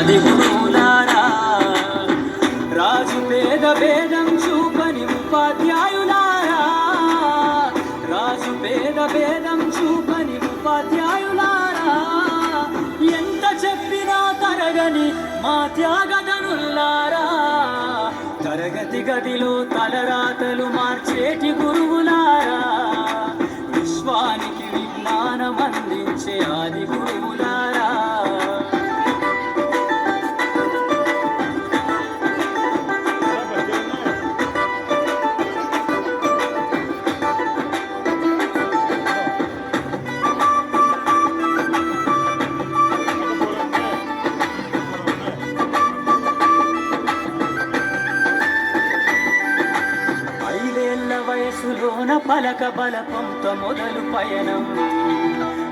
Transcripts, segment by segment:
అది గురువులారా, రాజు పేద భేదం చూపని ఉపాధ్యాయులారా, రాజు పేద భేదం చూపని ఉపాధ్యాయులారా, ఎంత చెప్పినా తరగని మా త్యాగధనులారా, తరగతి గదిలో తలరాతలు మార్చేటి గురువులారా, విశ్వానికి విజ్ఞానం అందించే ఆది గురువులారా. వయసులోన పలక బలపంతో మొదలు పయనం,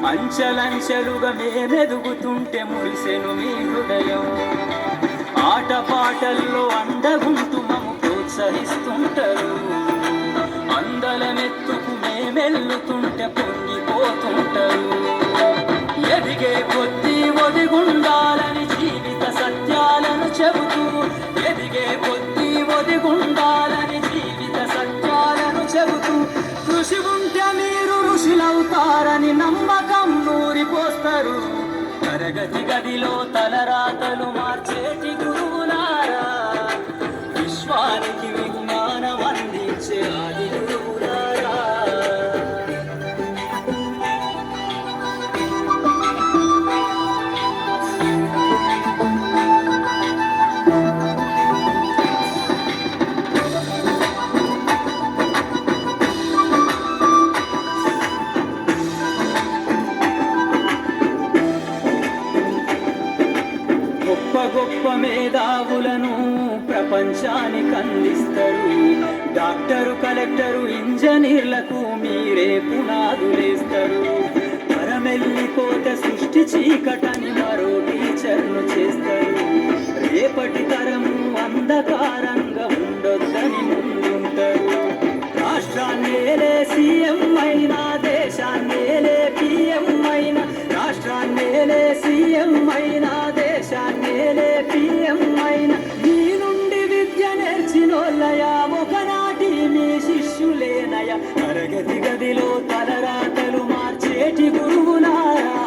అంచెలంచెలుగా మేమెదుగుతుంటే మురిసెను మీ హృదయం, ఆటపాటల్లో అండగుంటూ మము ప్రోత్సహిస్తుంటారు, అందలమెత్తుకు మేమెల్లుతుంటే పొంగిపోతుంటారు, ఎదిగే కొద్దీ ఒదిగుండాలని జీవిత సత్యాలను చెబుతూ, ఎదిగే కొద్దీ ఒదిగుండాలని జీవిత సత్యాలను చెబుతూ, కృషి ఉంటే మీరు ఋషులవుతారని నమ్మకం నూరిపోస్తారు, తరగతి గదిలో తలరాతలు మార్చేటి గురువులారా, విశ్వానికి విజ్ఞానం అందించే ఆది గురువులారా. గొప్ప గొప్ప మేధావులను ప్రపంచానికి అందిస్తారు, డాక్టరు కలెక్టరు ఇంజనీర్లకు మీరే పునాదులేస్తారు, తరమెల్లిపోతే సృష్టి చీకటని మరో టీచర్ను చేస్తారు, రేపటి తరము అంధకారంగా ఉండొద్దని ముందుంటారు, రాష్ట్రాన్నేలే సీఎం అయినా దేశాన్నేలే పిఎం అయినా, రాష్ట్రాన్నేలే సీఎం అయినా దేశాన్నేలే పిఎం అయినా, మీ నుండి విద్య నేర్చినోళ్ళయా ఒకనాటి మీ శిష్యులేనయా, తరగతి గదిలో తలరాతలు మార్చేటి గురువులారా,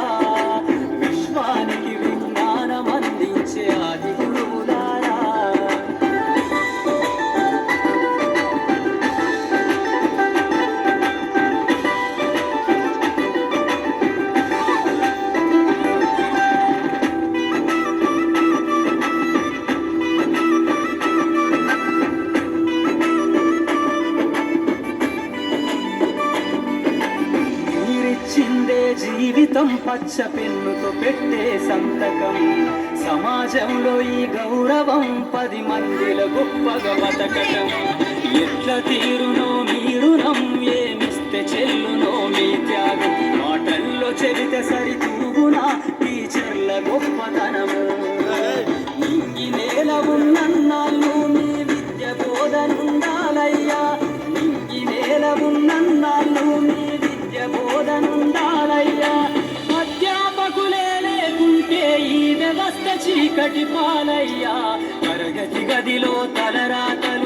విశ్వానికి విజ్ఞానం అందించే ఆది గురువులారా. జీవితం పచ్చ పెన్నుతో పెట్టే సంతకం, సమాజంలో ఈ గౌరవం 10 మందిల గొప్పగా బతకటం, ఎట్ల తీరునో మీ రుణం, ఏమిస్తే చెల్లునో మీ త్యాగం, మాటల్లో చెబితే సరితూగునా టీచర్ల గొప్పతనము, నింగి నేల ఉన్నన్నాళ్ళు మీ విద్య బోధనుండాలయ్యా, నింగి నేల ఉన్నన్నాళ్ళు మీ విద్య బోధనుండాలయ్యా, అధ్యాపకులే లేకుంటే ఈ వ్యవస్థ చీకటి పాలయ్యా, తరగతి గదిలో తలరాతలు